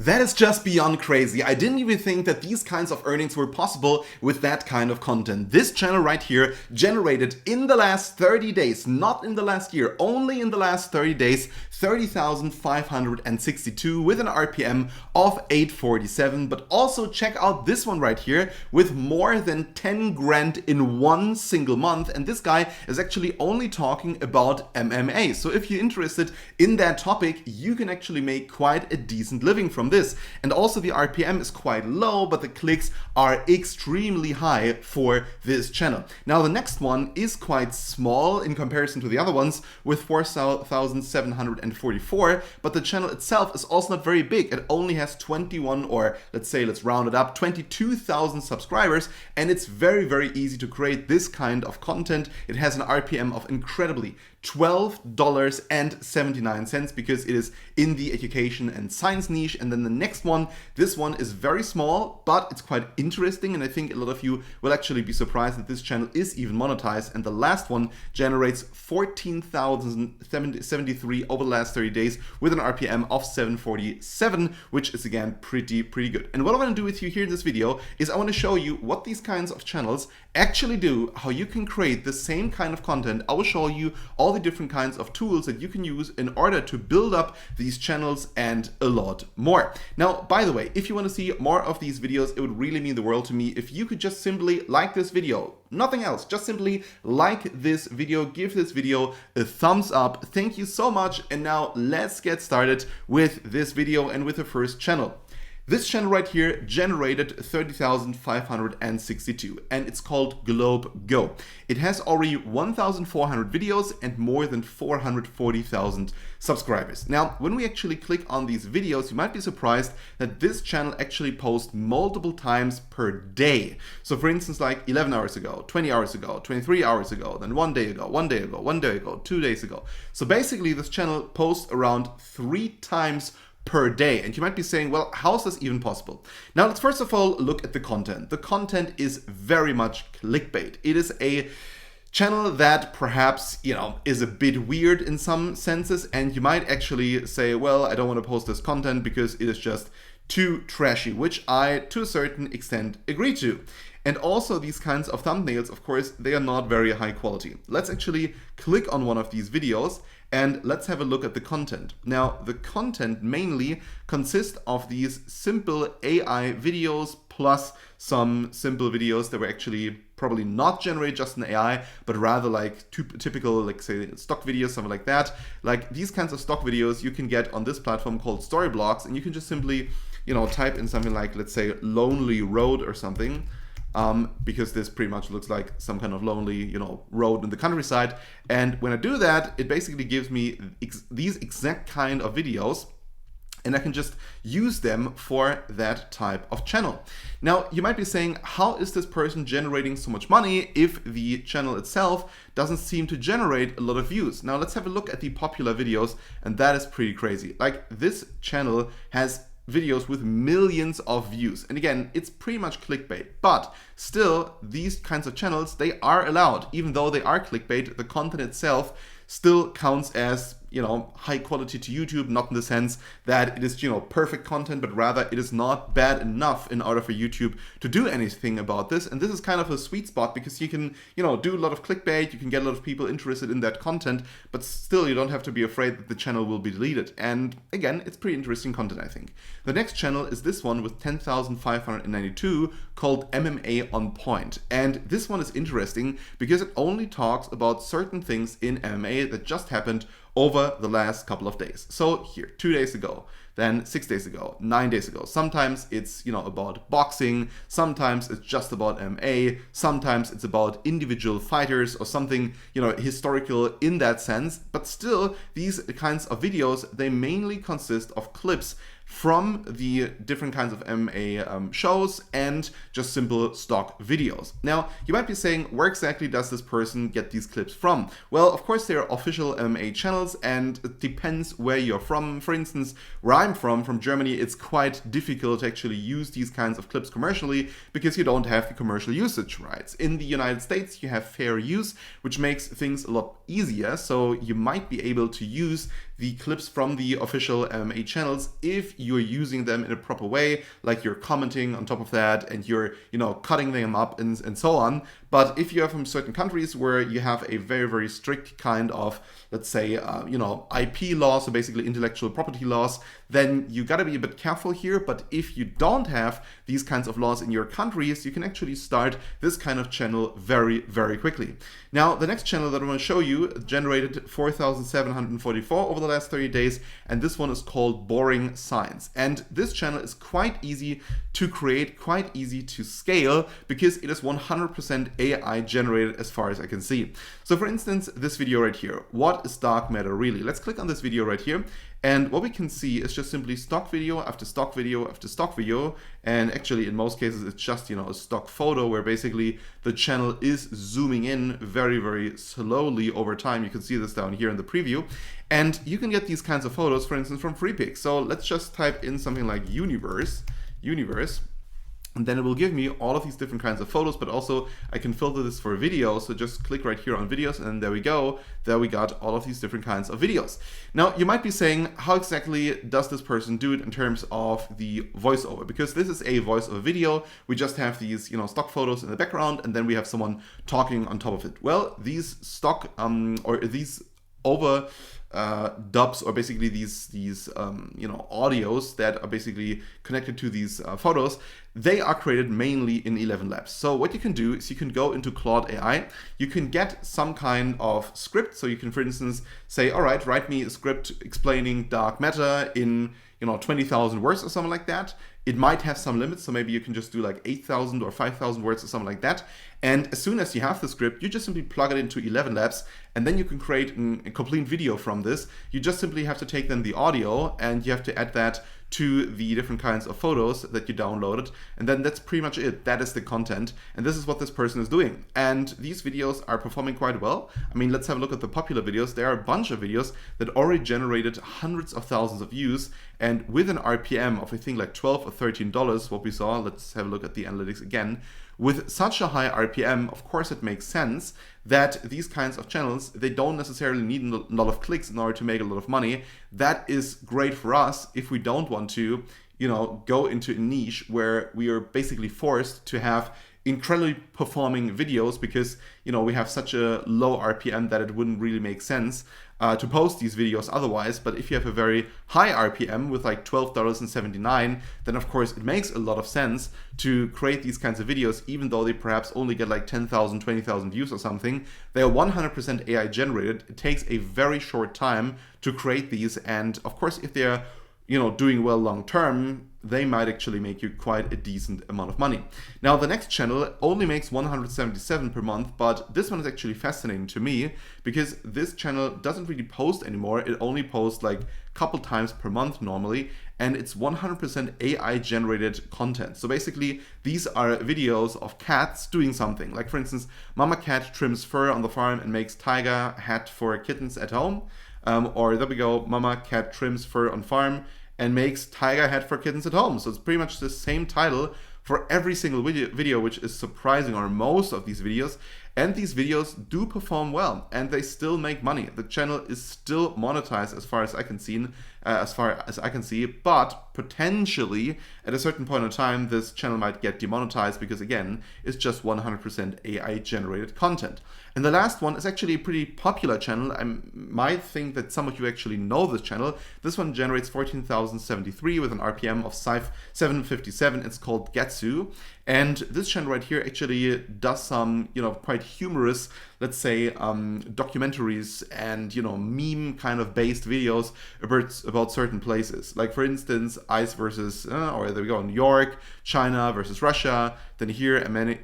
That is just beyond crazy. I didn't even think that these kinds of earnings were possible with that kind of content. This channel right here generated in the last 30 days, not in the last year, only in the last 30 days, 30,562 with an RPM of 847. But also check out this one right here with more than 10 grand in one single month. And this guy is actually only talking about MMA. So if you're interested in that topic, you can actually make quite a decent living from this. And also the RPM is quite low, but the clicks are extremely high for this channel. Now the next one is quite small in comparison to the other ones with 4,744, but the channel itself is also not very big. It only has 21, or let's round it up, 22,000 subscribers, and it's very, very easy to create this kind of content. It has an RPM of incredibly $12.79 because it is in the education and science niche. And then the next one, this one is very small, but it's quite interesting, and I think a lot of you will actually be surprised that this channel is even monetized. And the last one generates 14,073 over the last 30 days with an RPM of 747, which is again pretty good. And what I want to do with you here in this video is I want to show you what these kinds of channels actually do, how you can create the same kind of content. I will show you all the different kinds of tools that you can use in order to build up these channels and a lot more. Now, by the way, if you want to see more of these videos, it would really mean the world to me if you could just simply like this video. Nothing else, just simply like this video, give this video a thumbs up. Thank you so much. And now let's get started with this video and with the first channel. This channel right here generated 30,562 and it's called GlobeGo. It has already 1,400 videos and more than 440,000 subscribers. Now, when we actually click on these videos, you might be surprised that this channel actually posts multiple times per day. So for instance, like 11 hours ago, 20 hours ago, 23 hours ago, then 1 day ago, 1 day ago, 1 day ago, 2 days ago. So basically this channel posts around 3 times per day. And you might be saying, well, how is this even possible? Now, let's first of all look at the content. The content is very much clickbait. It is a channel that perhaps, is a bit weird in some senses. And you might actually say, well, I don't want to post this content because it is just too trashy, which I, to a certain extent, agree to. And also these kinds of thumbnails, of course, they are not very high quality. Let's actually click on one of these videos and let's have a look at the content. Now, the content mainly consists of these simple AI videos plus some simple videos that were actually probably not generated just in AI, but rather like typical, like say stock videos, something like that. Like these kinds of stock videos you can get on this platform called Storyblocks, and you can just simply, type in something like, let's say, lonely road or something. Because this pretty much looks like some kind of lonely, road in the countryside. And when I do that, it basically gives me these exact kind of videos, and I can just use them for that type of channel. Now, you might be saying, how is this person generating so much money if the channel itself doesn't seem to generate a lot of views? Now, let's have a look at the popular videos, and that is pretty crazy. Like this channel has videos with millions of views. And again, it's pretty much clickbait, but still these kinds of channels, they are allowed. Even though they are clickbait, the content itself still counts as, high quality to YouTube, not in the sense that it is, perfect content, but rather it is not bad enough in order for YouTube to do anything about this. And this is kind of a sweet spot because you can, do a lot of clickbait, you can get a lot of people interested in that content, but still you don't have to be afraid that the channel will be deleted. And again, it's pretty interesting content, I think. The next channel is this one with 10,592 called MMA on Point. And this one is interesting because it only talks about certain things in MMA that just happened over the last couple of days. So here, 2 days ago, then 6 days ago, 9 days ago. Sometimes it's, about boxing. Sometimes it's just about MMA. Sometimes it's about individual fighters or something, historical in that sense. But still, these kinds of videos, they mainly consist of clips from the different kinds of MMA shows and just simple stock videos. Now, you might be saying, where exactly does this person get these clips from? Well, of course, there are official MMA channels, and it depends where you're from. For instance, where I'm from Germany, it's quite difficult to actually use these kinds of clips commercially because you don't have the commercial usage rights. In the United States, you have fair use, which makes things a lot easier. So you might be able to use the clips from the official MMA channels if if you're using them in a proper way, like you're commenting on top of that and you're, cutting them up and so on. But if you are from certain countries where you have a very, very strict kind of, let's say, IP laws, so basically intellectual property laws, then you got to be a bit careful here. But if you don't have these kinds of laws in your countries, you can actually start this kind of channel very, very quickly. Now, the next channel that I'm going to show you generated 4,744 over the last 30 days, and this one is called Boring Science. And this channel is quite easy to create, quite easy to scale, because it is 100% AI generated as far as I can see. So for instance, this video right here, what is dark matter really? Let's click on this video right here. And what we can see is just simply stock video after stock video after stock video. And actually, in most cases, it's just, a stock photo where basically the channel is zooming in very, very slowly over time. You can see this down here in the preview. And you can get these kinds of photos, for instance, from FreePic. So let's just type in something like universe. And then it will give me all of these different kinds of photos, but also I can filter this for video. So just click right here on videos, and there we go. There we got all of these different kinds of videos. Now, you might be saying, how exactly does this person do it in terms of the voiceover? Because this is a voiceover video. We just have these, stock photos in the background, and then we have someone talking on top of it. Well, these stock or these over dubs, or basically these audios that are basically connected to these photos, they are created mainly in 11 Labs. So what you can do is you can go into Claude AI, you can get some kind of script. So you can, for instance, say, all right, write me a script explaining dark matter in 20,000 words or something like that. It might have some limits, so maybe you can just do like 8,000 or 5,000 words or something like that. And as soon as you have the script, you just simply plug it into 11 Labs, and then you can create a complete video from this. You just simply have to take then the audio, and you have to add that to the different kinds of photos that you downloaded. And then that's pretty much it. That is the content. And this is what this person is doing. And these videos are performing quite well. I mean, let's have a look at the popular videos. There are a bunch of videos that already generated hundreds of thousands of views. And with an RPM of, I think, like $12 or $13, what we saw, let's have a look at the analytics again. With such a high RPM, of course, it makes sense that these kinds of channels, they don't necessarily need a lot of clicks in order to make a lot of money. That is great for us if we don't want to, go into a niche where we are basically forced to have incredibly performing videos because, we have such a low RPM that it wouldn't really make sense to post these videos otherwise. But if you have a very high RPM with like $12.79, then of course it makes a lot of sense to create these kinds of videos, even though they perhaps only get like 10,000, 20,000 views or something. They are 100% AI generated. It takes a very short time to create these. And of course, if they're doing well long term, they might actually make you quite a decent amount of money. Now, the next channel only makes 177 per month, but this one is actually fascinating to me because this channel doesn't really post anymore. It only posts like a couple times per month normally, and it's 100% AI generated content. So basically, these are videos of cats doing something. Like for instance, Mama Cat trims fur on the farm and makes tiger hat for kittens at home. Or there we go, Mama Cat trims fur on farm and makes tiger hat for kittens at home. So it's pretty much the same title for every single video, which is surprising, or most of these videos. And these videos do perform well, and they still make money. The channel is still monetized as far as I can see, but potentially at a certain point in time, this channel might get demonetized because again, it's just 100% AI generated content. And the last one is actually a pretty popular channel. I might think that some of you actually know this channel. This one generates 14,073 with an RPM of 757. It's called Getsu. And this channel right here actually does some, quite humorous, let's say, documentaries and, meme kind of based videos about certain places. Like for instance, ICE versus, or there we go, New York, China versus Russia. Then here,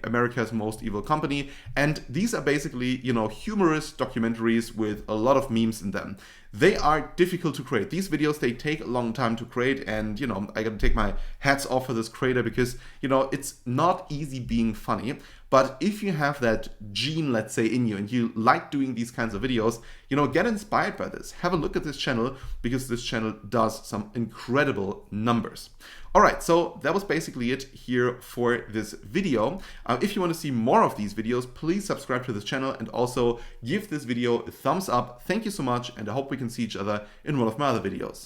America's Most Evil Company. And these are basically, humorous documentaries with a lot of memes in them. They are difficult to create. These videos, they take a long time to create, and I gotta take my hats off for this creator because it's not easy being funny. But if you have that gene, let's say, in you, and you like doing these kinds of videos, get inspired by this. Have a look at this channel because this channel does some incredible numbers. All right, so that was basically it here for this video. If you want to see more of these videos, please subscribe to this channel and also give this video a thumbs up. Thank you so much, and I hope we can see each other in one of my other videos.